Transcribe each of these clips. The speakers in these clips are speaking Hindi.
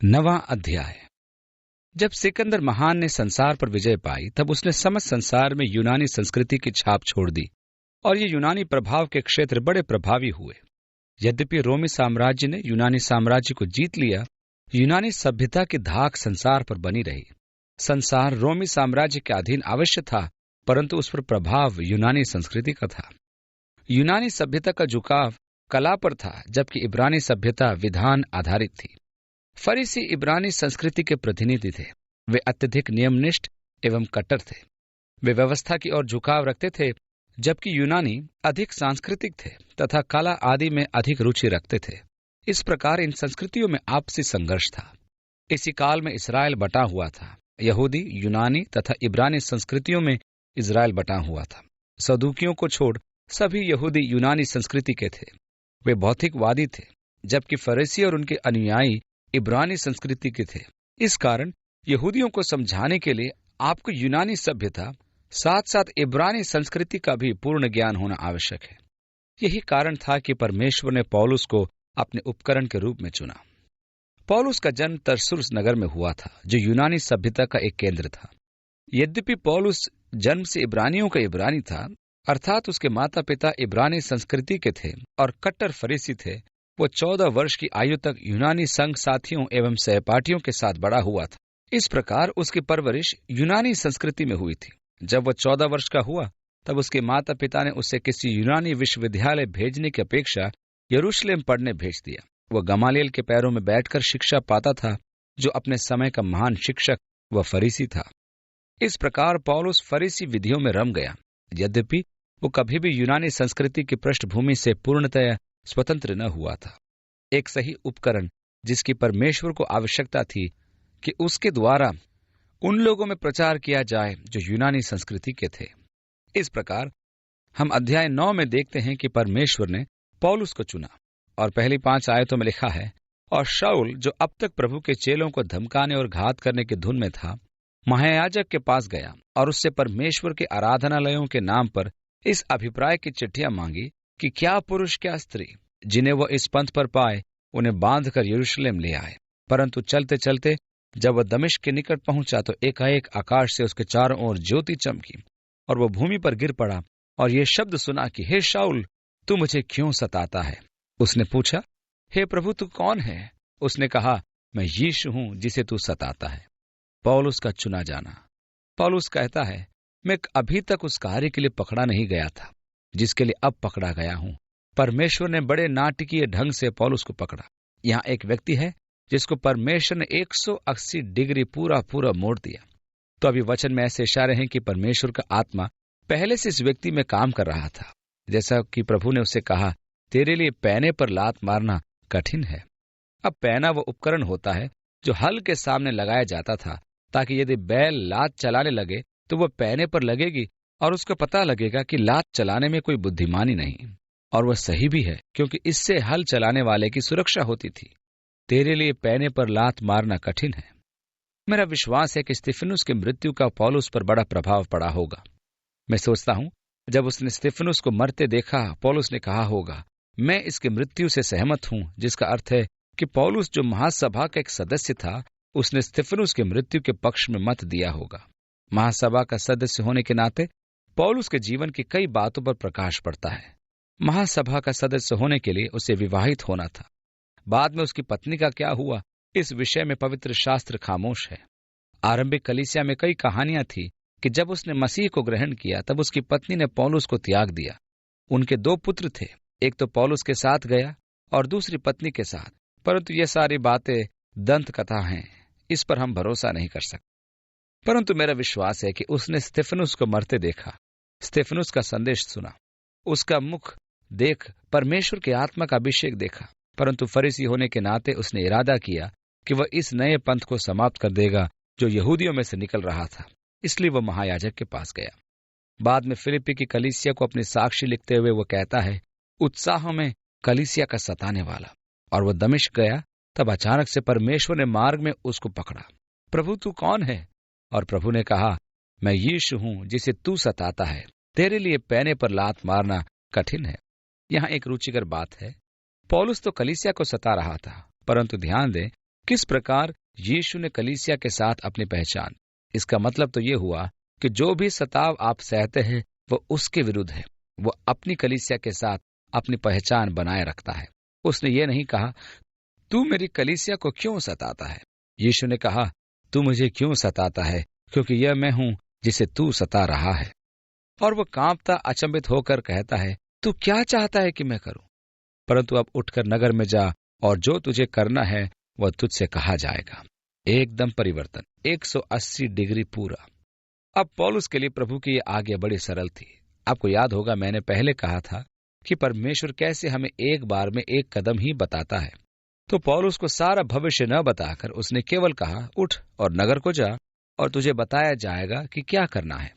नवां अध्याय। जब सिकंदर महान ने संसार पर विजय पाई, तब उसने समस्त संसार में यूनानी संस्कृति की छाप छोड़ दी और ये यूनानी प्रभाव के क्षेत्र बड़े प्रभावी हुए। यद्यपि रोमी साम्राज्य ने यूनानी साम्राज्य को जीत लिया, यूनानी सभ्यता की धाक संसार पर बनी रही। संसार रोमी साम्राज्य के अधीन अवश्य था, परंतु उस पर प्रभाव यूनानी संस्कृति का था। यूनानी सभ्यता का झुकाव कला पर था, जबकि इब्रानी सभ्यता विधान आधारित थी। फरीसी इब्रानी संस्कृति के प्रतिनिधि थे। वे अत्यधिक नियमनिष्ठ एवं कट्टर थे। वे व्यवस्था की ओर झुकाव रखते थे, जबकि यूनानी अधिक सांस्कृतिक थे तथा कला आदि में अधिक रुचि रखते थे। इस प्रकार इन संस्कृतियों में आपसी संघर्ष था। इसी काल में इसराइल बटा हुआ था। यहूदी, यूनानी तथा इब्रानी संस्कृतियों में इसराइल बटा हुआ था। सदूकियों को छोड़ सभी यहूदी यूनानी संस्कृति के थे। वे भौतिकवादी थे, जबकि फरीसी और उनके अनुयायी इब्रानी संस्कृति के थे। इस कारण यहूदियों को समझाने के लिए आपको यूनानी सभ्यता साथ साथ इब्रानी संस्कृति का भी पूर्ण ज्ञान होना आवश्यक है। यही कारण था कि परमेश्वर ने पौलुस को अपने उपकरण के रूप में चुना। पौलुस का जन्म तरसुस नगर में हुआ था, जो यूनानी सभ्यता का एक केंद्र था। यद्यपि पौलुस जन्म से इब्रानियों का इब्रानी था, अर्थात उसके माता पिता इब्रानी संस्कृति के थे और कट्टर फरीसी थे, वो 14 वर्ष की आयु तक यूनानी संघ साथियों एवं सहपाठियों के साथ बड़ा हुआ था। इस प्रकार उसकी परवरिश यूनानी संस्कृति में हुई थी। जब वह 14 वर्ष का हुआ, तब उसके माता पिता ने उसे किसी यूनानी विश्वविद्यालय भेजने की अपेक्षा यरूशलेम पढ़ने भेज दिया। वह गमालियल के पैरों में बैठकर शिक्षा पाता था, जो अपने समय का महान शिक्षक व फरीसी था। इस प्रकार पौलुस फरीसी विधियों में रम गया। यद्यपि वो कभी भी यूनानी संस्कृति की पृष्ठभूमि से पूर्णतया स्वतंत्र न हुआ था। एक सही उपकरण जिसकी परमेश्वर को आवश्यकता थी कि उसके द्वारा उन लोगों में प्रचार किया जाए जो यूनानी संस्कृति के थे। इस प्रकार हम अध्याय 9 में देखते हैं कि परमेश्वर ने पौलुस को चुना और पहली 5 आयतों में लिखा है, और शाऊल जो अब तक प्रभु के चेलों को धमकाने और घात करने की धुन में था, महायाजक के पास गया और उससे परमेश्वर के आराधनालयों के नाम पर इस अभिप्राय की चिट्ठियां मांगी कि क्या पुरुष क्या स्त्री जिन्हें वह इस पंथ पर पाए, उन्हें बांधकर यरूशलेम ले आए। परंतु चलते चलते जब वह दमिश्क के निकट पहुंचा, तो एकाएक आकाश से उसके चारों ओर ज्योति चमकी और वह भूमि पर गिर पड़ा और ये शब्द सुना कि हे शाऊल, तू मुझे क्यों सताता है? उसने पूछा, हे प्रभु, तू कौन है? उसने कहा, मैं यीशु हूं जिसे तू सताता है। पौलुस का चुना जाना। पौलुस कहता है, मैं अभी तक उस कार्य के लिए पकड़ा नहीं गया था जिसके लिए अब पकड़ा गया हूं। परमेश्वर ने बड़े नाटकीय ढंग से पौलुस को पकड़ा। यहाँ एक व्यक्ति है जिसको परमेश्वर ने 180 डिग्री पूरा मोड़ दिया। तो अभी वचन में ऐसे इशारे हैं कि परमेश्वर का आत्मा पहले से इस व्यक्ति में काम कर रहा था। जैसा कि प्रभु ने उसे कहा, तेरे लिए पैने पर लात मारना कठिन है। अब पैना वो उपकरण होता है जो हल के सामने लगाया जाता था, ताकि यदि बैल लात चलाने लगे तो वह पैने पर लगेगी और उसको पता लगेगा कि लात चलाने में कोई बुद्धिमानी नहीं। और वह सही भी है, क्योंकि इससे हल चलाने वाले की सुरक्षा होती थी। तेरे लिए पैने पर लात मारना कठिन है। मेरा विश्वास है कि स्तिफनुस की मृत्यु का पौलुस पर बड़ा प्रभाव पड़ा होगा। मैं सोचता हूं, जब उसने स्तिफनुस को मरते देखा, पौलुस ने कहा होगा, मैं इसकी मृत्यु से सहमत हूं, जिसका अर्थ है कि पौलुस जो महासभा का एक सदस्य था, उसने स्तिफनुस की मृत्यु के पक्ष में मत दिया होगा। महासभा का सदस्य होने के नाते पौलुस के जीवन की कई बातों पर प्रकाश पड़ता है। महासभा का सदस्य होने के लिए उसे विवाहित होना था। बाद में उसकी पत्नी का क्या हुआ, इस विषय में पवित्र शास्त्र खामोश है। आरंभिक कलीसिया में कई कहानियां थी कि जब उसने मसीह को ग्रहण किया, तब उसकी पत्नी ने पौलुस को त्याग दिया। उनके 2 पुत्र थे, एक तो पौलुस के साथ गया और दूसरी पत्नी के साथ। परंतु ये सारी बातें दंत कथा हैं, इस पर हम भरोसा नहीं कर सकते। परंतु मेरा विश्वास है कि उसने स्तिफनुस को मरते देखा, स्तिफनुस का संदेश सुना, उसका मुख देख परमेश्वर के आत्मा का अभिषेक देखा। परंतु फरीसी होने के नाते उसने इरादा किया कि वह इस नए पंथ को समाप्त कर देगा जो यहूदियों में से निकल रहा था। इसलिए वह महायाजक के पास गया। बाद में फिलिप्पी की कलीसिया को अपनी साक्षी लिखते हुए वह कहता है, उत्साह में कलीसिया का सताने वाला। और वह दमिश्क गया। तब अचानक से परमेश्वर ने मार्ग में उसको पकड़ा। प्रभु, तू कौन है? और प्रभु ने कहा, मैं यीशु हूं जिसे तू सताता है। तेरे लिए पैने पर लात मारना कठिन है। यहाँ एक रुचिकर बात है। पौलुस तो कलीसिया को सता रहा था, परंतु ध्यान दें, किस प्रकार यीशु ने कलीसिया के साथ अपनी पहचान। इसका मतलब तो ये हुआ कि जो भी सताव आप सहते हैं वो उसके विरुद्ध है। वो अपनी कलीसिया के साथ अपनी पहचान बनाए रखता है। उसने ये नहीं कहा तू मेरी कलीसिया को क्यों सताता है। यीशु ने कहा तू मुझे क्यों सताता है, क्योंकि यह मैं हूं जिसे तू सता रहा है। और वो कांपता अचंभित होकर कहता है तू क्या चाहता है कि मैं करूं, परंतु अब उठकर नगर में जा और जो तुझे करना है वह तुझसे कहा जाएगा। एकदम परिवर्तन, 180 डिग्री पूरा। अब पौलुस के लिए प्रभु की यह आज्ञा बड़ी सरल थी। आपको याद होगा मैंने पहले कहा था कि परमेश्वर कैसे हमें एक बार में एक कदम ही बताता है। तो पौलुस को सारा भविष्य न बताकर उसने केवल कहा उठ और नगर को जा और तुझे बताया जाएगा कि क्या करना है।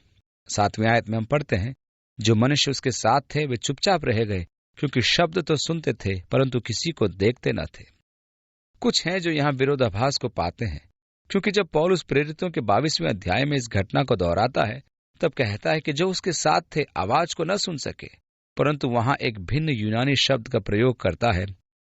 7वीं आयत में हम पढ़ते हैं, जो मनुष्य उसके साथ थे वे चुपचाप रह गए, क्योंकि शब्द तो सुनते थे परंतु किसी को देखते न थे। कुछ हैं जो यहाँ विरोधाभास को पाते हैं, क्योंकि जब पौलुस प्रेरितों के 22वें अध्याय में इस घटना को दोहराता है तब कहता है कि जो उसके साथ थे आवाज को न सुन सके, परंतु वहां एक भिन्न यूनानी शब्द का प्रयोग करता है।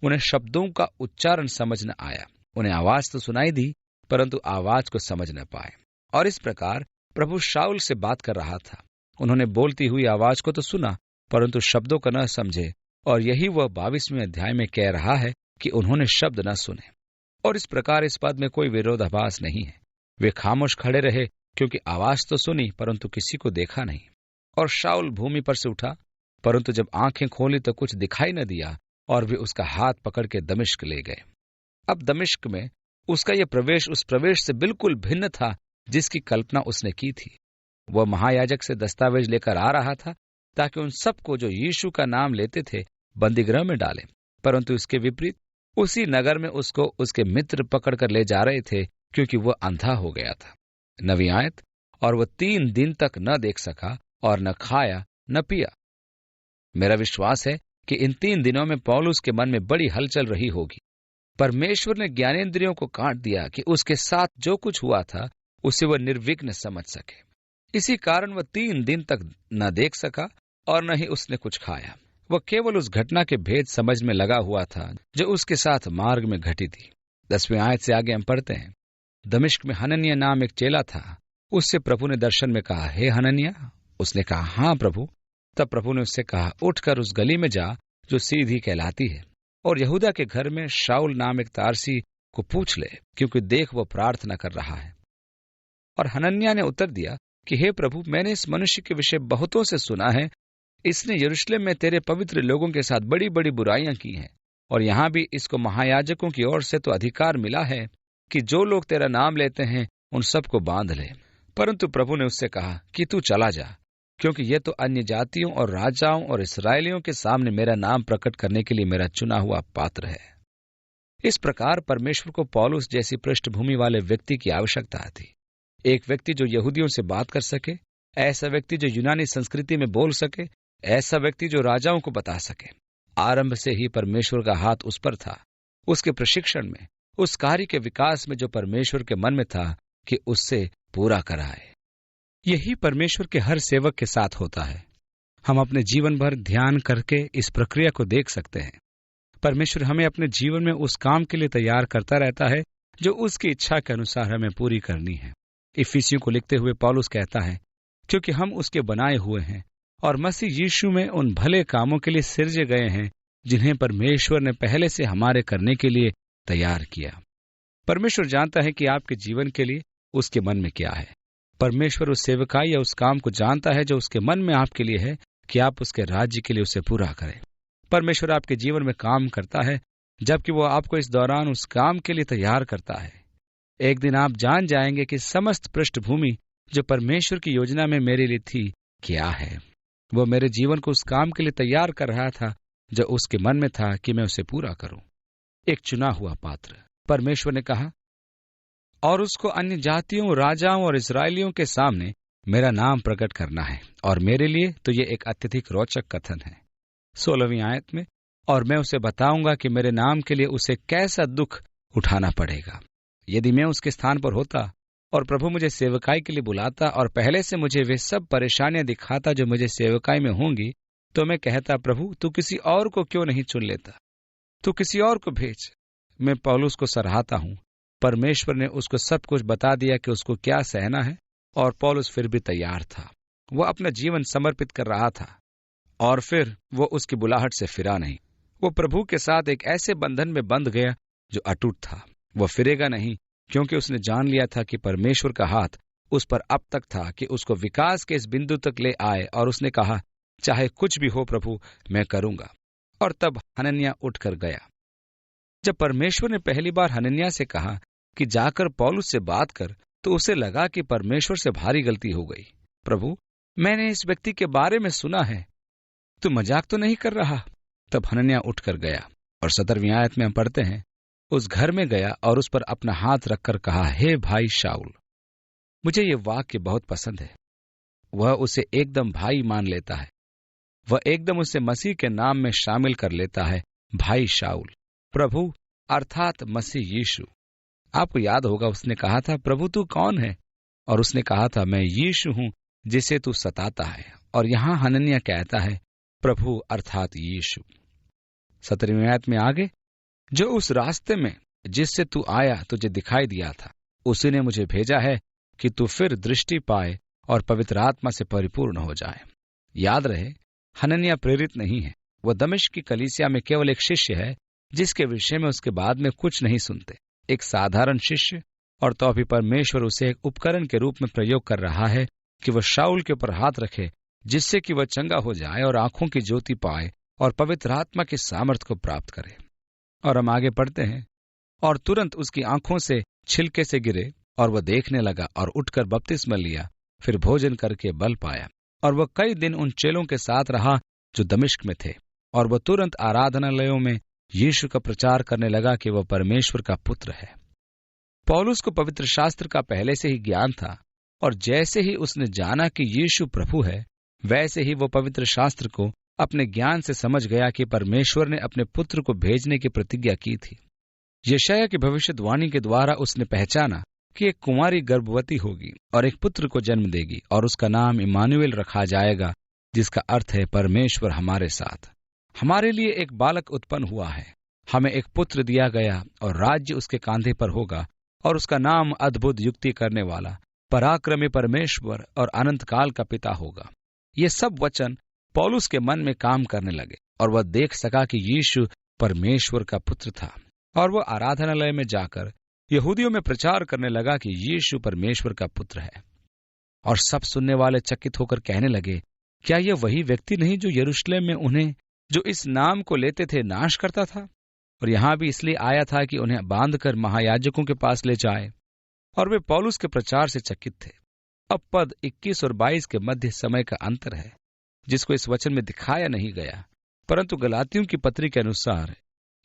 उन्हें शब्दों का उच्चारण समझ न आया। उन्हें आवाज तो सुनाई दी परंतु आवाज को समझ न पाए। और इस प्रकार प्रभु शाऊल से बात कर रहा था। उन्होंने बोलती हुई आवाज को तो सुना परंतु शब्दों को न समझे। और यही वह 22वें अध्याय में कह रहा है कि उन्होंने शब्द न सुने। और इस प्रकार इस पद में कोई विरोधाभास नहीं है। वे खामोश खड़े रहे क्योंकि आवाज तो सुनी परंतु किसी को देखा नहीं। और शाऊल भूमि पर से उठा, परंतु जब आंखें खोली तो कुछ दिखाई न दिया और वे उसका हाथ पकड़ के दमिश्क ले गए। अब दमिश्क में उसका यह प्रवेश उस प्रवेश से बिल्कुल भिन्न था जिसकी कल्पना उसने की थी। वह महायाजक से दस्तावेज लेकर आ रहा था ताकि उन सबको जो यीशु का नाम लेते थे बंदीगृह में डाले, परंतु इसके विपरीत उसी नगर में उसको उसके मित्र पकड़कर ले जा रहे थे क्योंकि वह अंधा हो गया था। 9वीं आयत, और वह 3 दिन तक न देख सका और न खाया न पिया। मेरा विश्वास है कि इन 3 दिनों में पौलुस के मन में बड़ी हलचल रही होगी। परमेश्वर ने ज्ञानेंद्रियों को काट दिया कि उसके साथ जो कुछ हुआ था उसे वह निर्विघ्न समझ सके। इसी कारण वह 3 दिन तक न देख सका और न ही उसने कुछ खाया। वह केवल उस घटना के भेद समझ में लगा हुआ था जो उसके साथ मार्ग में घटी थी। 10वीं आयत से आगे हम पढ़ते हैं, दमिश्क में हनन्याह नाम एक चेला था। उससे प्रभु ने दर्शन में कहा, हे हनन्याह। उसने कहा, हाँ प्रभु। तब प्रभु ने उससे कहा, उठकर उस गली में जा जो सीधी कहलाती है और यहूदा के घर में शाऊल नाम एक तारसी को पूछ ले, क्योंकि देख वो प्रार्थना कर रहा है। और हनन्याह ने उत्तर दिया कि हे प्रभु, मैंने इस मनुष्य के विषय बहुतों से सुना है। इसने यरूशलेम में तेरे पवित्र लोगों के साथ बड़ी बड़ी बुराइयां की हैं, और यहाँ भी इसको महायाजकों की ओर से तो अधिकार मिला है कि जो लोग तेरा नाम लेते हैं उन सबको बांध ले। परंतु प्रभु ने उससे कहा कि तू चला जा, क्योंकि ये तो अन्य जातियों और राजाओं और इस्राएलियों के सामने मेरा नाम प्रकट करने के लिए मेरा चुना हुआ पात्र है। इस प्रकार परमेश्वर को पौलुस जैसी पृष्ठभूमि वाले व्यक्ति की आवश्यकता थी। एक व्यक्ति जो यहूदियों से बात कर सके, ऐसा व्यक्ति जो यूनानी संस्कृति में बोल सके, ऐसा व्यक्ति जो राजाओं को बता सके। आरंभ से ही परमेश्वर का हाथ उस पर था, उसके प्रशिक्षण में, उस कार्य के विकास में जो परमेश्वर के मन में था कि उससे पूरा कराए। यही परमेश्वर के हर सेवक के साथ होता है। हम अपने जीवन भर ध्यान करके इस प्रक्रिया को देख सकते हैं। परमेश्वर हमें अपने जीवन में उस काम के लिए तैयार करता रहता है जो उसकी इच्छा के अनुसार हमें पूरी करनी है। इफिसियों को लिखते हुए पौलुस कहता है, क्योंकि हम उसके बनाए हुए हैं और मसीह यीशु में उन भले कामों के लिए सिरजे गए हैं जिन्हें परमेश्वर ने पहले से हमारे करने के लिए तैयार किया। परमेश्वर जानता है कि आपके जीवन के लिए उसके मन में क्या है। परमेश्वर उस सेवकाई या उस काम को जानता है जो उसके मन में आपके लिए है कि आप उसके राज्य के लिए उसे पूरा करें। परमेश्वर आपके जीवन में काम करता है, जबकि वो आपको इस दौरान उस काम के लिए तैयार करता है। एक दिन आप जान जाएंगे कि समस्त पृष्ठभूमि जो परमेश्वर की योजना में मेरे लिए थी क्या है। वो मेरे जीवन को उस काम के लिए तैयार कर रहा था जो उसके मन में था कि मैं उसे पूरा करूं। एक चुना हुआ पात्र। परमेश्वर ने कहा, और उसको अन्य जातियों, राजाओं और इस्राएलियों के सामने मेरा नाम प्रकट करना है। और मेरे लिए तो ये एक अत्यधिक रोचक कथन है। 16वीं आयत में, और मैं उसे बताऊंगा कि मेरे नाम के लिए उसे कैसा दुख उठाना पड़ेगा। यदि मैं उसके स्थान पर होता और प्रभु मुझे सेवकाई के लिए बुलाता और पहले से मुझे वे सब परेशानियां दिखाता जो मुझे सेवकाई में होंगी, तो मैं कहता, प्रभु तू किसी और को क्यों नहीं चुन लेता, तू किसी और को भेज। मैं पौलुस को सराहता हूं। परमेश्वर ने उसको सब कुछ बता दिया कि उसको क्या सहना है, और पौलुस फिर भी तैयार था। वह अपना जीवन समर्पित कर रहा था, और फिर वो उसकी बुलाहट से फिरा नहीं। वो प्रभु के साथ एक ऐसे बंधन में बंध गया जो अटूट था। वह फिरेगा नहीं, क्योंकि उसने जान लिया था कि परमेश्वर का हाथ उस पर अब तक था कि उसको विकास के इस बिंदु तक ले आए। और उसने कहा, चाहे कुछ भी हो प्रभु, मैं करूंगा। और तब हनन्याह उठकर गया। जब परमेश्वर ने पहली बार हनन्याह से कहा कि जाकर पौलुस से बात कर, तो उसे लगा कि परमेश्वर से भारी गलती हो गई। प्रभु, मैंने इस व्यक्ति के बारे में सुना है, तू मजाक तो नहीं कर रहा? तब हनन्याह उठकर गया, और 17वीं आयत में हम पढ़ते हैं, उस घर में गया और उस पर अपना हाथ रखकर कहा, हे भाई शाऊल। मुझे ये वाक्य बहुत पसंद है। वह उसे एकदम भाई मान लेता है। वह एकदम उसे मसीह के नाम में शामिल कर लेता है, भाई शाऊल। प्रभु अर्थात मसीह यीशु। आपको याद होगा, उसने कहा था, प्रभु तू कौन है? और उसने कहा था, मैं यीशु हूं जिसे तू सताता है। और यहां हनन्याह कहता है, प्रभु अर्थात यीशु। 17वीं आयत में आगे, जो उस रास्ते में जिससे तू आया तुझे दिखाई दिया था, उसी ने मुझे भेजा है कि तू फिर दृष्टि पाए और पवित्र आत्मा से परिपूर्ण हो जाए। याद रहे, हनन्याह प्रेरित नहीं है। वह दमिश्क की कलीसिया में केवल एक शिष्य है, जिसके विषय में उसके बाद में कुछ नहीं सुनते। एक साधारण शिष्य, और तो अभी परमेश्वर उसे एक उपकरण के रूप में प्रयोग कर रहा है कि वह शाऊल के ऊपर हाथ रखे, जिससे कि वह चंगा हो जाए और आंखों की ज्योति पाए और पवित्र आत्मा की सामर्थ को प्राप्त करे। और हम आगे पढ़ते हैं, और तुरंत उसकी आंखों से छिलके से गिरे और वह देखने लगा और उठकर बपतिस्मा लिया। फिर भोजन करके बल पाया, और वह कई दिन उन चेलों के साथ रहा जो दमिश्क में थे। और वह तुरंत आराधनालयों में यीशु का प्रचार करने लगा कि वह परमेश्वर का पुत्र है। पौलुस को पवित्र शास्त्र का पहले से ही ज्ञान था, और जैसे ही उसने जाना कि यीशु प्रभु है, वैसे ही वो पवित्र शास्त्र को अपने ज्ञान से समझ गया कि परमेश्वर ने अपने पुत्र को भेजने की प्रतिज्ञा की थी। यशायाह की भविष्यवाणी के द्वारा उसने पहचाना कि एक कुंवारी गर्भवती होगी और एक पुत्र को जन्म देगी, और उसका नाम इम्मानुएल रखा जाएगा, जिसका अर्थ है परमेश्वर हमारे साथ। हमारे लिए एक बालक उत्पन्न हुआ है, हमें एक पुत्र दिया गया, और राज्य उसके कांधे पर होगा, और उसका नाम अद्भुत युक्ति करने वाला, पराक्रमी परमेश्वर और अनंत काल का पिता होगा। ये सब वचन पौलुस के मन में काम करने लगे, और वह देख सका कि यीशु परमेश्वर का पुत्र था। और वह आराधनालय में जाकर यहूदियों में प्रचार करने लगा कि यीशु परमेश्वर का पुत्र है। और सब सुनने वाले चकित होकर कहने लगे, क्या यह वही व्यक्ति नहीं जो यरूशलेम में उन्हें, जो इस नाम को लेते थे, नाश करता था? और यहां भी इसलिए आया था कि उन्हें बांधकर महायाजकों के पास ले जाए। और वे पौलुस के प्रचार से चकित थे। अब पद 21 और 22 के मध्य समय का अंतर है, जिसको इस वचन में दिखाया नहीं गया, परंतु गलातियों की पत्री के अनुसार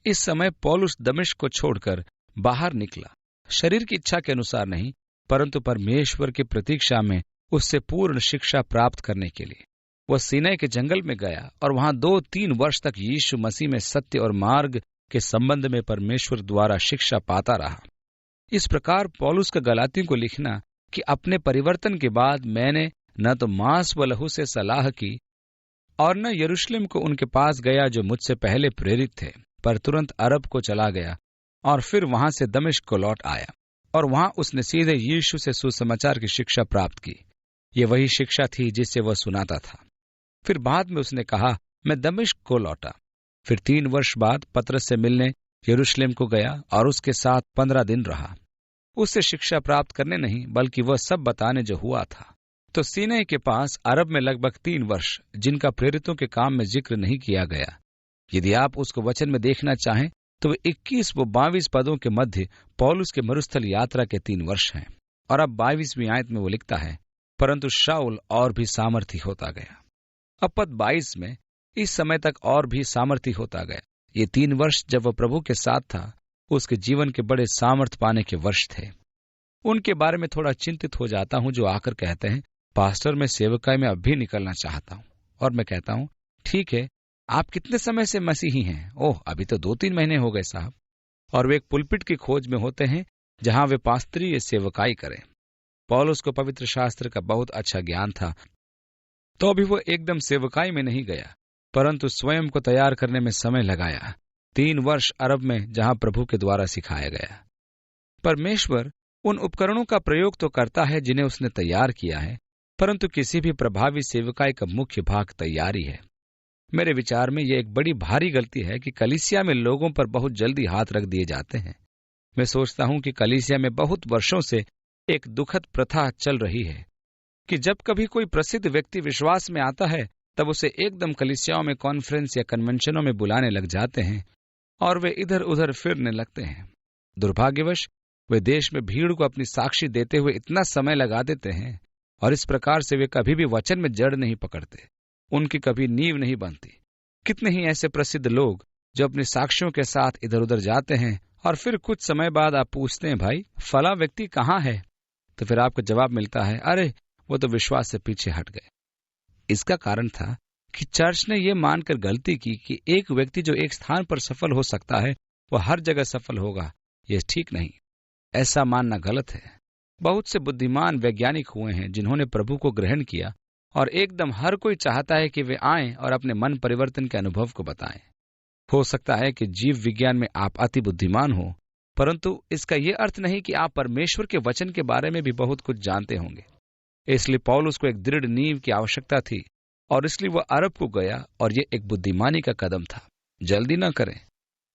इस समय पौलुस दमिश्क को छोड़कर बाहर निकला, शरीर की इच्छा के अनुसार नहीं, परंतु परमेश्वर की प्रतीक्षा में उससे पूर्ण शिक्षा प्राप्त करने के लिए। वह सीनै के जंगल में गया और वहां 2-3 वर्ष तक यीशु मसीह में सत्य और मार्ग के संबंध में परमेश्वर द्वारा शिक्षा पाता रहा। इस प्रकार पौलुस का गलातियों को लिखना कि अपने परिवर्तन के बाद मैंने न तो मांस व लहू से सलाह की और न यरूशलेम को उनके पास गया जो मुझसे पहले प्रेरित थे, पर तुरंत अरब को चला गया और फिर वहां से दमिश्क को लौट आया, और वहां उसने सीधे यीशु से सुसमाचार की शिक्षा प्राप्त की। ये वही शिक्षा थी जिससे वह सुनाता था। फिर बाद में उसने कहा, मैं दमिश्क को लौटा। फिर 3 वर्ष बाद पतरस से मिलने यरूशलेम को गया और उसके साथ 15 दिन रहा। उससे शिक्षा प्राप्त करने नहीं, बल्कि वह सब बताने जो हुआ था। तो सीनै के पास अरब में लगभग 3 वर्ष, जिनका प्रेरितों के काम में जिक्र नहीं किया गया। यदि आप उसको वचन में देखना चाहें तो वे 21 व 22 पदों के मध्य पौलुस के मरुस्थल यात्रा के 3 वर्ष हैं। और अब 22वीं आयत में वो लिखता है, परंतु शाऊल और भी सामर्थी होता गया। अब पद 22 में, इस समय तक और भी सामर्थी होता गया। ये 3 वर्ष जब वह प्रभु के साथ था, उसके जीवन के बड़े सामर्थ पाने के वर्ष थे। उनके बारे में थोड़ा चिंतित हो जाता हूं जो आकर कहते हैं, पास्टर मैं सेवकाई में अब भी निकलना चाहता हूं। और मैं कहता हूं, ठीक है, आप कितने समय से मसीही हैं? ओह, अभी तो 2-3 महीने हो गए साहब। और वे एक पुलपिट की खोज में होते हैं जहां वे पास्त्रीय सेवकाई करें। पौलुस को पवित्र शास्त्र का बहुत अच्छा ज्ञान था, तो अभी वो एकदम सेवकाई में नहीं गया, परंतु स्वयं को तैयार करने में समय लगाया 3 वर्ष अरब में जहां प्रभु के द्वारा सिखाया गया। परमेश्वर उन उपकरणों का प्रयोग तो करता है जिन्हें उसने तैयार किया है, परंतु किसी भी प्रभावी सेवकाई का मुख्य भाग तैयारी है। मेरे विचार में यह एक बड़ी भारी गलती है कि कलीसिया में लोगों पर बहुत जल्दी हाथ रख दिए जाते हैं। मैं सोचता हूं कि कलीसिया में बहुत वर्षों से एक दुखद प्रथा चल रही है कि जब कभी कोई प्रसिद्ध व्यक्ति विश्वास में आता है तब उसे एकदम कलीसियाओं में कॉन्फ्रेंस या कन्वेंशनों में बुलाने लग जाते हैं और वे इधर उधर फिरने लगते हैं। दुर्भाग्यवश वे देश में भीड़ को अपनी साक्षी देते हुए इतना समय लगा देते हैं और इस प्रकार से वे कभी भी वचन में जड़ नहीं पकड़ते, उनकी कभी नींव नहीं बनती। कितने ही ऐसे प्रसिद्ध लोग जो अपनी साक्षियों के साथ इधर उधर जाते हैं और फिर कुछ समय बाद आप पूछते हैं, भाई फला व्यक्ति कहाँ है? तो फिर आपको जवाब मिलता है, अरे वो तो विश्वास से पीछे हट गए। इसका कारण था कि चर्च ने यह मानकर गलती की कि एक व्यक्ति जो एक स्थान पर सफल हो सकता है वह हर जगह सफल होगा। यह ठीक नहीं, ऐसा मानना गलत है। बहुत से बुद्धिमान वैज्ञानिक हुए हैं जिन्होंने प्रभु को ग्रहण किया और एकदम हर कोई चाहता है कि वे आएं और अपने मन परिवर्तन के अनुभव को बताएं। हो सकता है कि जीव विज्ञान में आप अति बुद्धिमान हो, परंतु इसका यह अर्थ नहीं कि आप परमेश्वर के वचन के बारे में भी बहुत कुछ जानते होंगे। इसलिए पौलुस को एक दृढ़ नींव की आवश्यकता थी और इसलिए वह अरब को गया और यह एक बुद्धिमानी का कदम था। जल्दी न करें,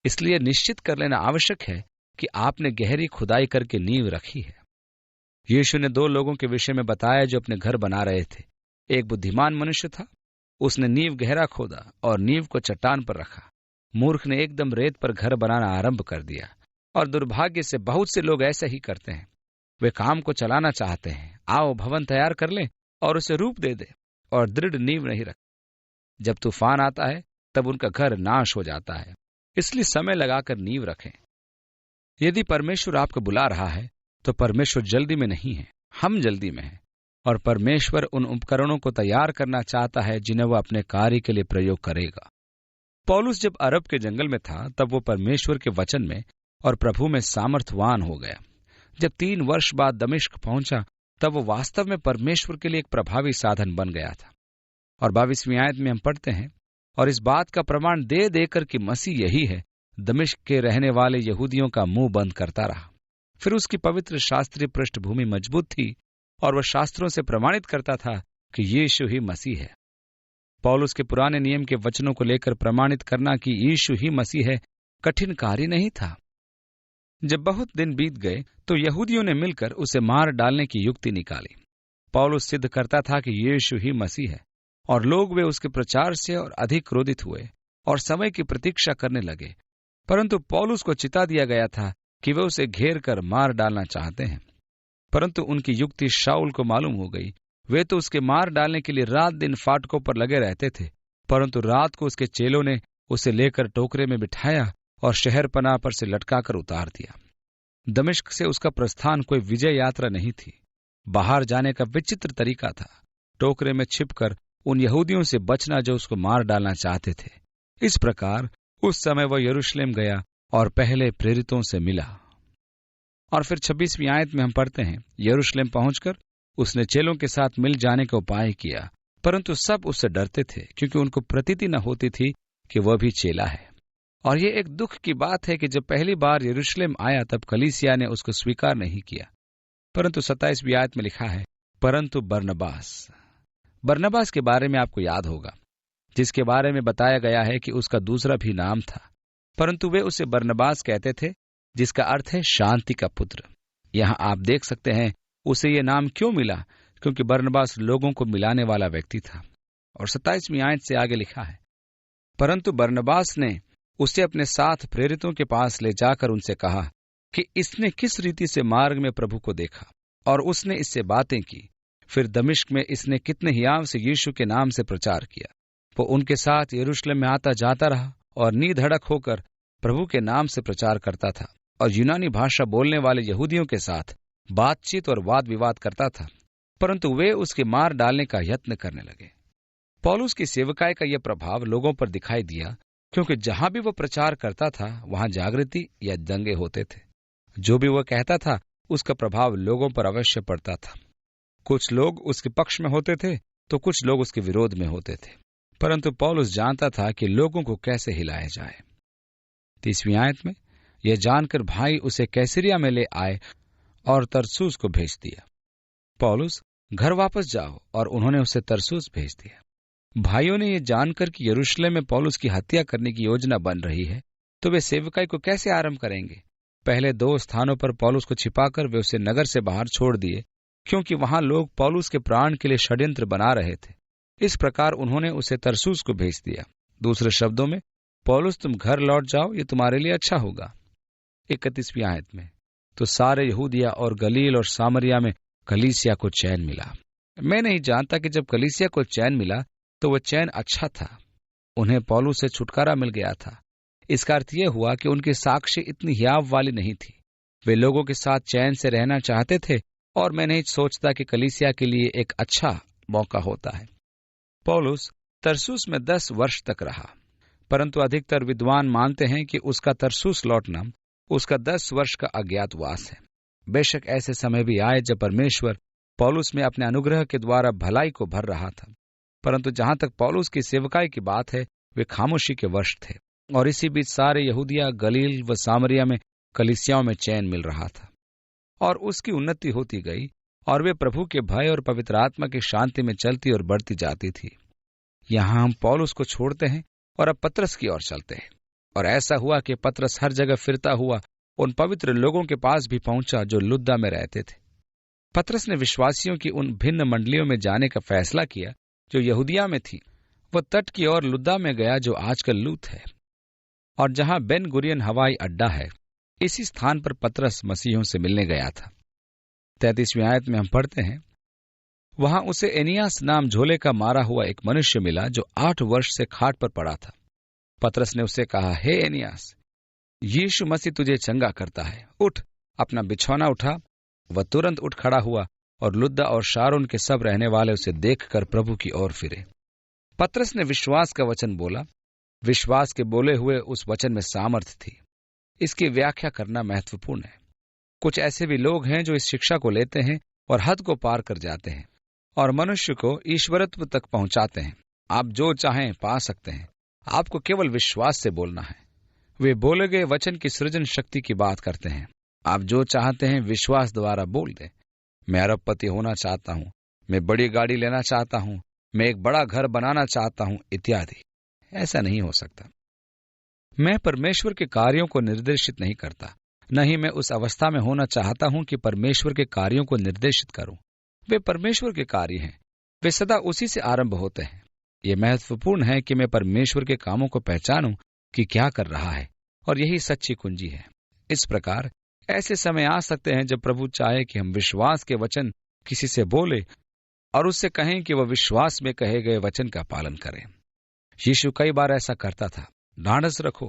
इसलिए निश्चित कर लेना आवश्यक है कि आपने गहरी खुदाई करके नींव रखी है। यीशु ने 2 लोगों के विषय में बताया जो अपने घर बना रहे थे। एक बुद्धिमान मनुष्य था, उसने नींव गहरा खोदा और नींव को चट्टान पर रखा। मूर्ख ने एकदम रेत पर घर बनाना आरंभ कर दिया और दुर्भाग्य से बहुत से लोग ऐसा ही करते हैं। वे काम को चलाना चाहते हैं, आओ भवन तैयार कर लें और उसे रूप दे दे, और दृढ़ नींव नहीं रखते। जब तूफान आता है तब उनका घर नाश हो जाता है। इसलिए समय लगाकर नींव रखें। यदि परमेश्वर आपको बुला रहा है तो परमेश्वर जल्दी में नहीं है, हम जल्दी में हैं, और परमेश्वर उन उपकरणों को तैयार करना चाहता है जिन्हें वह अपने कार्य के लिए प्रयोग करेगा। पौलुस जब अरब के जंगल में था तब वो परमेश्वर के वचन में और प्रभु में सामर्थवान हो गया। जब 3 वर्ष बाद दमिश्क पहुंचा तब वो वास्तव में परमेश्वर के लिए एक प्रभावी साधन बन गया था। और 22वीं आयत में हम पढ़ते हैं, और इस बात का प्रमाण दे देकर कि मसीह यही है, दमिश्क के रहने वाले यहूदियों का मुंह बंद करता रहा। फिर उसकी पवित्र शास्त्रीय पृष्ठभूमि मजबूत थी और वह शास्त्रों से प्रमाणित करता था कि यीशु ही मसीह है। पौलुस के पुराने नियम के वचनों को लेकर प्रमाणित करना कि यीशु ही मसीह है कठिन कार्य नहीं था। जब बहुत दिन बीत गए तो यहूदियों ने मिलकर उसे मार डालने की युक्ति निकाली। पौलुस सिद्ध करता था कि यीशु ही मसीह है और लोग वे उसके प्रचार से और अधिक क्रोधित हुए और समय की प्रतीक्षा करने लगे। परंतु पौलुस को चिता दिया गया था कि वे उसे घेर कर मार डालना चाहते हैं। परंतु उनकी युक्ति शाऊल को मालूम हो गई। वे तो उसके मार डालने के लिए रात दिन फाटकों पर लगे रहते थे, परंतु रात को उसके चेलों ने उसे लेकर टोकरे में बिठाया और शहर पनाह पर से लटकाकर उतार दिया। दमिश्क से उसका प्रस्थान कोई विजय यात्रा नहीं थी, बाहर जाने का विचित्र तरीका था, टोकरे में छिपकर उन यहूदियों से बचना जो उसको मार डालना चाहते थे। इस प्रकार उस समय वह यरूशलेम गया और पहले प्रेरितों से मिला। और फिर 26वीं आयत में हम पढ़ते हैं, यरूशलेम पहुंचकर उसने चेलों के साथ मिल जाने का उपाय किया, परंतु सब उससे डरते थे क्योंकि उनको प्रतीति न होती थी कि वह भी चेला है। और ये एक दुख की बात है कि जब पहली बार यरूशलेम आया तब कलीसिया ने उसको स्वीकार नहीं किया। परंतु 27वीं आयत में लिखा है, परंतु बरनबास के बारे में आपको याद होगा, जिसके बारे में बताया गया है कि उसका दूसरा भी नाम था, परंतु वे उसे बरनबास कहते थे, जिसका अर्थ है शांति का पुत्र। यहाँ आप देख सकते हैं उसे ये नाम क्यों मिला, क्योंकि बरनबास लोगों को मिलाने वाला व्यक्ति था। और 27वीं आयत से आगे लिखा है, परंतु बरनबास ने उसे अपने साथ प्रेरितों के पास ले जाकर उनसे कहा कि इसने किस रीति से मार्ग में प्रभु को देखा और उसने इससे बातें की। फिर दमिश्क में इसने कितने हियाव से यीशु के नाम से प्रचार किया। वो उनके साथ यरूशलेम में आता जाता रहा और निधड़क होकर प्रभु के नाम से प्रचार करता था और यूनानी भाषा बोलने वाले यहूदियों के साथ बातचीत और वाद विवाद करता था, परंतु वे उसके मार डालने का यत्न करने लगे। पौलुस की सेवकाई का यह प्रभाव लोगों पर दिखाई दिया, क्योंकि जहां भी वह प्रचार करता था वहां जागृति या दंगे होते थे। जो भी वह कहता था उसका प्रभाव लोगों पर अवश्य पड़ता था। कुछ लोग उसके पक्ष में होते थे तो कुछ लोग उसके विरोध में होते थे, परंतु पौलुस जानता था कि लोगों को कैसे हिलाया जाए। 30वीं आयत में, यह जानकर भाई उसे कैसरिया में ले आए और तरसूस को भेज दिया। पौलुस, घर वापस जाओ, और उन्होंने उसे तरसूस भेज दिया। भाइयों ने यह जानकर कि यरूशलेम में पौलुस की हत्या करने की योजना बन रही है, तो वे सेवकाई को कैसे आरंभ करेंगे। पहले 2 स्थानों पर पौलुस को छिपाकर वे उसे नगर से बाहर छोड़ दिए, क्योंकि वहां लोग पौलुस के प्राण के लिए षड्यंत्र बना रहे थे। इस प्रकार उन्होंने उसे तरसूस को भेज दिया। दूसरे शब्दों में, पौलुस, तुम घर लौट जाओ, ये तुम्हारे लिए अच्छा होगा। 31वीं आयत में, तो सारे यहूदिया और गलील और सामरिया में कलीसिया को चैन मिला। मैं नहीं जानता कि जब कलीसिया को चैन मिला तो वह चैन अच्छा था। उन्हें पौलुस से छुटकारा मिल गया था। इसका अर्थ यह हुआ कि उनकी साक्ष्य इतनी हियाव वाली नहीं थी। वे लोगों के साथ चैन से रहना चाहते थे, और मैं नहीं सोचता कि कलीसिया के लिए एक अच्छा मौका होता है। पौलुस तरसूस में 10 वर्ष तक रहा, परंतु अधिकतर विद्वान मानते हैं कि उसका तरसूस लौटना उसका 10 वर्ष का अज्ञातवास है। बेशक ऐसे समय भी आए जब परमेश्वर पौलुस में अपने अनुग्रह के द्वारा भलाई को भर रहा था, परंतु जहां तक पौलुस की सेवकाई की बात है, वे खामोशी के वश थे, और इसी बीच सारे यहूदिया, गलील व सामरिया में कलीसियाओं में चैन मिल रहा था, और उसकी उन्नति होती गई, और वे प्रभु के भय और पवित्र आत्मा की शांति में चलती और बढ़ती जाती थी। यहां हम पौलुस को छोड़ते हैं और अब पतरस की ओर चलते हैं। और ऐसा हुआ कि पतरस हर जगह फिरता हुआ उन पवित्र लोगों के पास भी पहुंचा जो लुद्दा में रहते थे। पतरस ने विश्वासियों की उन भिन्न मंडलियों में जाने का फैसला किया जो यहूदिया में थी। वह तट की ओर लुद्दा में गया, जो आजकल लूत है, और जहां बेन गुरियन हवाई अड्डा है, इसी स्थान पर पतरस मसीहों से मिलने गया था। 33वीं आयत में हम पढ़ते हैं, वहां उसे एनियास नाम झोले का मारा हुआ एक मनुष्य मिला जो 8 वर्ष से खाट पर पड़ा था। पतरस ने उससे कहा, हे एनियास, यीशु मसीह तुझे चंगा करता है, उठ, अपना बिछौना उठा। वह तुरंत उठ खड़ा हुआ, और लुद्दा और शारोन के सब रहने वाले उसे देखकर प्रभु की ओर फिरे। पतरस ने विश्वास का वचन बोला। विश्वास के बोले हुए उस वचन में सामर्थ्य थी। इसकी व्याख्या करना महत्वपूर्ण है। कुछ ऐसे भी लोग हैं जो इस शिक्षा को लेते हैं और हद को पार कर जाते हैं और मनुष्य को ईश्वरत्व तक पहुंचाते हैं। आप जो चाहें पा सकते हैं, आपको केवल विश्वास से बोलना है। वे बोले गए वचन की सृजन शक्ति की बात करते हैं। आप जो चाहते हैं विश्वास द्वारा बोल दें। मैं अरबपति होना चाहता हूं, मैं बड़ी गाड़ी लेना चाहता हूं, मैं एक बड़ा घर बनाना चाहता हूं, इत्यादि। ऐसा नहीं हो सकता। मैं परमेश्वर के कार्यों को निर्देशित नहीं करता, न ही मैं उस अवस्था में होना चाहता हूं कि परमेश्वर के कार्यों को निर्देशित करूं। वे परमेश्वर के कार्य हैं, वे सदा उसी से आरंभ होते हैं। यह महत्वपूर्ण है कि मैं परमेश्वर के कामों को पहचानूं कि क्या कर रहा है, और यही सच्ची कुंजी है। इस प्रकार ऐसे समय आ सकते हैं जब प्रभु चाहे कि हम विश्वास के वचन किसी से बोले और उससे कहें कि वह विश्वास में कहे गए वचन का पालन करें। यीशु कई बार ऐसा करता था। ढांढस रखो,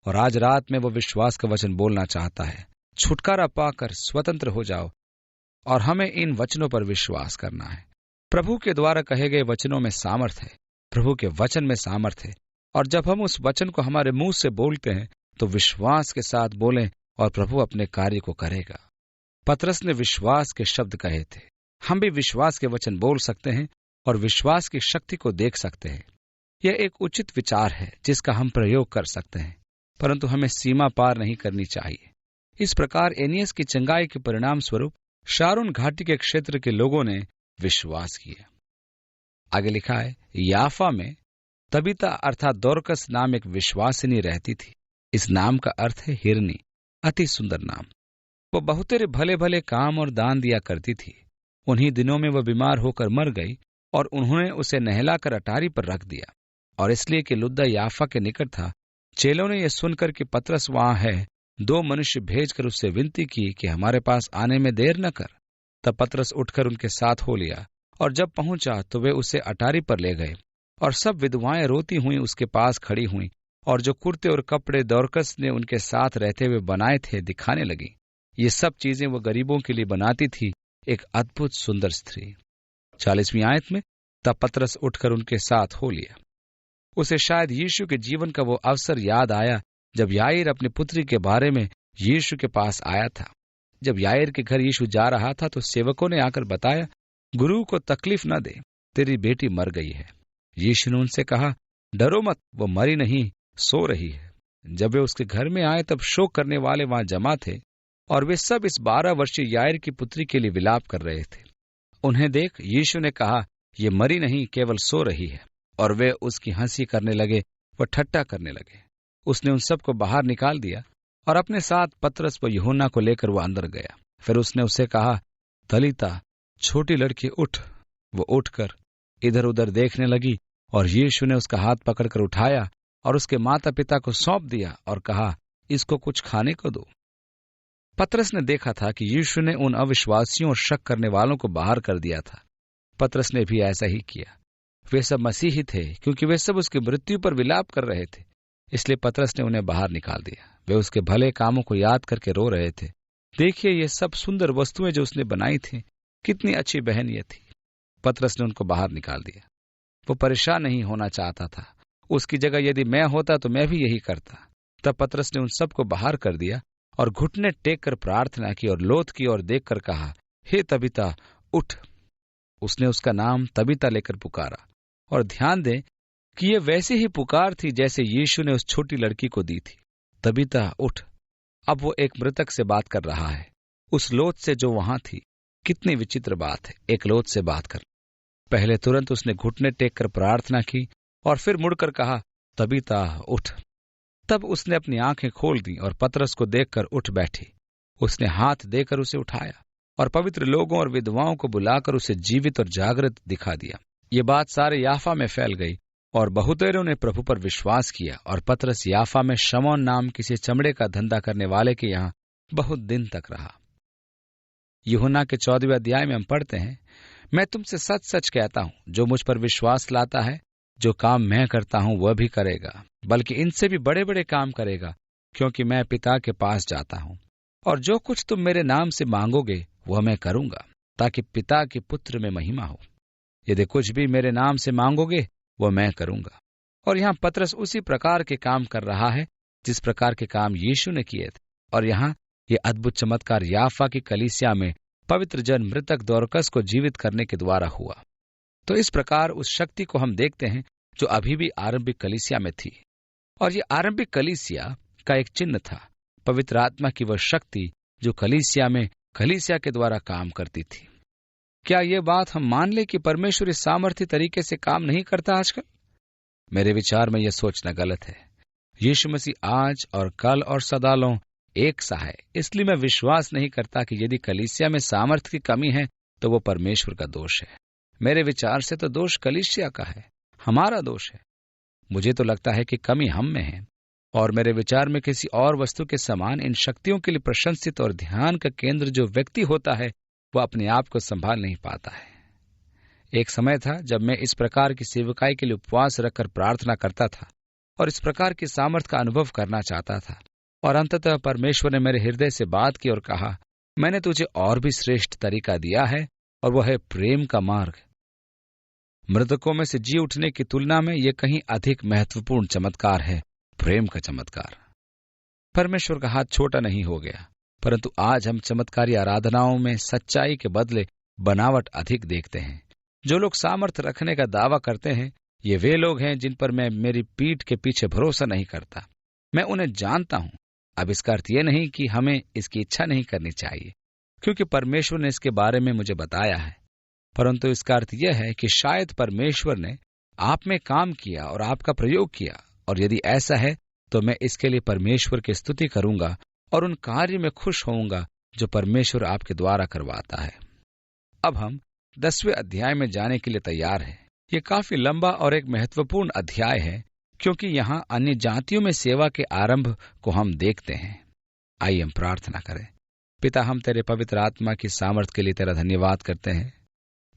और आज रात में वह विश्वास का वचन बोलना चाहता है। छुटकारा पाकर स्वतंत्र हो जाओ, और हमें इन वचनों पर विश्वास करना है। प्रभु के द्वारा कहे गए वचनों में सामर्थ है, प्रभु के वचन में सामर्थ है, और जब हम उस वचन को हमारे मुंह से बोलते हैं तो विश्वास के साथ बोलें, और प्रभु अपने कार्य को करेगा। पतरस ने विश्वास के शब्द कहे थे। हम भी विश्वास के वचन बोल सकते हैं और विश्वास की शक्ति को देख सकते हैं। यह एक उचित विचार है जिसका हम प्रयोग कर सकते हैं, परंतु हमें सीमा पार नहीं करनी चाहिए। इस प्रकार एनियस की चंगाई के परिणाम स्वरूप शारोन घाटी के क्षेत्र के लोगों ने विश्वास किया। आगे लिखा है, याफा में तबीता अर्थात दोरकस नाम एक विश्वासिनी रहती थी। इस नाम का अर्थ है हिरनी। अति सुंदर नाम। वो बहुतेरे भले भले काम और दान दिया करती थी। उन्हीं दिनों में वह बीमार होकर मर गई, और उन्होंने उसे नहलाकर अटारी पर रख दिया। और इसलिए कि लुद्दा याफा के निकट था, चेलों ने यह सुनकर कि पतरस वहां है, 2 मनुष्य भेजकर उससे विनती की कि हमारे पास आने में देर न कर। तब पतरस उठकर उनके साथ हो लिया, और जब पहुंचा तो वे उसे अटारी पर ले गए, और सब विधवाएं रोती हुई उसके पास खड़ी हुई, और जो कुर्ते और कपड़े दोरकस ने उनके साथ रहते हुए बनाए थे दिखाने लगी। ये सब चीजें वह गरीबों के लिए बनाती थी, एक अद्भुत सुंदर स्त्री। 40वीं आयत में, तब पतरस उठकर उनके साथ हो लिया। उसे शायद यीशु के जीवन का वो अवसर याद आया जब याईर अपनी पुत्री के बारे में यीशु के पास आया था। जब याईर के घर यीशु जा रहा था तो सेवकों ने आकर बताया, गुरु को तकलीफ न दे, तेरी बेटी मर गई है। यीशु ने उनसे कहा, डरो मत, वो मरी नहीं, सो रही है। जब वे उसके घर में आए तब शोक करने वाले वहां जमा थे और वे सब इस 12 वर्षीय याईर की पुत्री के लिए विलाप कर रहे थे। उन्हें देख यीशु ने कहा, ये मरी नहीं, केवल सो रही है। और वे उसकी हंसी करने लगे व ठट्ठा करने लगे। उसने उन सबको बाहर निकाल दिया और अपने साथ पतरस व यूहन्ना को लेकर वो अंदर गया। फिर उसने उसे कहा, तलीता, छोटी लड़की उठ। वो उठकर इधर उधर देखने लगी और यीशु ने उसका हाथ पकड़कर उठाया और उसके माता पिता को सौंप दिया और कहा, इसको कुछ खाने को दो। पतरस ने देखा था कि यीशु ने उन अविश्वासियों और शक करने वालों को बाहर कर दिया था। पतरस ने भी ऐसा ही किया। वे सब मसीही थे, क्योंकि वे सब उसकी मृत्यु पर विलाप कर रहे थे। इसलिए पतरस ने उन्हें बाहर निकाल दिया। वे उसके भले कामों को याद करके रो रहे थे। देखिए, ये सब सुंदर वस्तुएं जो उसने बनाई थी, कितनी अच्छी बहन ये थी। पतरस ने उनको बाहर निकाल दिया। वो परेशान नहीं होना चाहता था। उसकी जगह यदि मैं होता तो मैं भी यही करता। तब पतरस ने उन सबको बाहर कर दिया और घुटने टेक कर प्रार्थना की और लोथ की ओर देखकर कहा, हे तबीता, उठ। उसने उसका नाम तबीता लेकर पुकारा। और ध्यान दें कि यह वैसी ही पुकार थी जैसे यीशु ने उस छोटी लड़की को दी थी, तबीता उठ। अब वो एक मृतक से बात कर रहा है, उस लोथ से जो वहां थी। कितनी विचित्र बात है, एक लोथ से बात कर। पहले तुरंत उसने घुटने टेक कर प्रार्थना की और फिर मुड़कर कहा, तबीता उठ। तब उसने अपनी आंखें खोल दी और पतरस को देखकर उठ बैठी। उसने हाथ देकर उसे उठाया और पवित्र लोगों और विधवाओं को बुलाकर उसे जीवित और जागृत दिखा दिया। ये बात सारे याफा में फैल गई और बहुतेरों ने प्रभु पर विश्वास किया। और पतरस याफा में शमौन नाम किसी चमड़े का धंधा करने वाले के यहाँ बहुत दिन तक रहा। यूहन्ना के 14वें अध्याय में हम पढ़ते हैं, मैं तुमसे सच सच कहता हूं, जो मुझ पर विश्वास लाता है, जो काम मैं करता हूं वह भी करेगा, बल्कि इनसे भी बड़े बड़े काम करेगा, क्योंकि मैं पिता के पास जाता हूं। और जो कुछ तुम मेरे नाम से मांगोगे वह मैं करूंगा, ताकि पिता के पुत्र में महिमा हो। यदि कुछ भी मेरे नाम से मांगोगे वह मैं करूंगा। और यहाँ पतरस उसी प्रकार के काम कर रहा है जिस प्रकार के काम यीशु ने किए थे। और यहाँ ये अद्भुत चमत्कार याफा की कलीसिया में पवित्र जन मृतक दोरकस को जीवित करने के द्वारा हुआ। तो इस प्रकार उस शक्ति को हम देखते हैं जो अभी भी आरंभिक कलीसिया में थी। और ये आरंभिक कलीसिया का एक चिन्ह था, पवित्र आत्मा की वह शक्ति जो कलीसिया के द्वारा काम करती थी। क्या ये बात हम मान ले कि परमेश्वर इस सामर्थ्य तरीके से काम नहीं करता आजकल? मेरे विचार में यह सोचना गलत है। यीशु मसीह आज और कल और सदालों एक सा है। इसलिए मैं विश्वास नहीं करता कि यदि कलीसिया में सामर्थ्य की कमी है तो वो परमेश्वर का दोष है। मेरे विचार से तो दोष कलीसिया का है, हमारा दोष है। मुझे तो लगता है कि कमी हम में है। और मेरे विचार में किसी और वस्तु के समान इन शक्तियों के लिए प्रशंसित और ध्यान का केंद्र जो व्यक्ति होता है वह अपने आप को संभाल नहीं पाता है। एक समय था जब मैं इस प्रकार की सेवकाई के लिए उपवास रखकर प्रार्थना करता था और इस प्रकार की सामर्थ का अनुभव करना चाहता था। और अंततः परमेश्वर ने मेरे हृदय से बात की और कहा, मैंने तुझे और भी श्रेष्ठ तरीका दिया है और वह है प्रेम का मार्ग। मृतकों में से जी उठने की तुलना में यह कहीं अधिक महत्वपूर्ण चमत्कार है, प्रेम का चमत्कार। परमेश्वर का हाथ छोटा नहीं हो गया, परंतु आज हम चमत्कारी आराधनाओं में सच्चाई के बदले बनावट अधिक देखते हैं। जो लोग सामर्थ्य रखने का दावा करते हैं, ये वे लोग हैं जिन पर मैं मेरी पीठ के पीछे भरोसा नहीं करता। मैं उन्हें जानता हूं। अब इसका अर्थ यह नहीं कि हमें इसकी इच्छा नहीं करनी चाहिए, क्योंकि परमेश्वर ने इसके बारे में मुझे बताया है, परंतु इसका अर्थ यह है कि शायद परमेश्वर ने आप में काम किया और आपका प्रयोग किया, और यदि ऐसा है तो मैं इसके लिए परमेश्वर की स्तुति करूंगा और उन कार्य में खुश होऊंगा जो परमेश्वर आपके द्वारा करवाता है। अब हम 10वें अध्याय में जाने के लिए तैयार हैं। ये काफी लंबा और एक महत्वपूर्ण अध्याय है, क्योंकि यहाँ अन्य जातियों में सेवा के आरंभ को हम देखते हैं। आइए हम प्रार्थना करें। पिता, हम तेरे पवित्र आत्मा की सामर्थ्य के लिए तेरा धन्यवाद करते हैं।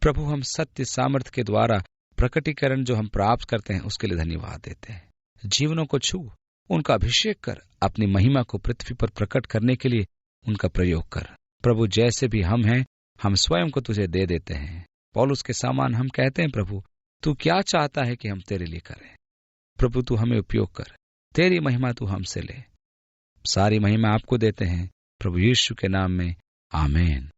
प्रभु, हम सत्य सामर्थ्य के द्वारा प्रकटीकरण जो हम प्राप्त करते हैं उसके लिए धन्यवाद देते हैं। जीवनों को छू, उनका अभिषेक कर, अपनी महिमा को पृथ्वी पर प्रकट करने के लिए उनका प्रयोग कर। प्रभु, जैसे भी हम हैं, हम स्वयं को तुझे दे देते हैं। पौलुस के समान हम कहते हैं, प्रभु तू क्या चाहता है कि हम तेरे लिए करें। प्रभु, तू हमें उपयोग कर, तेरी महिमा तू हमसे ले। सारी महिमा आपको देते हैं प्रभु यीशु के नाम में, आमीन।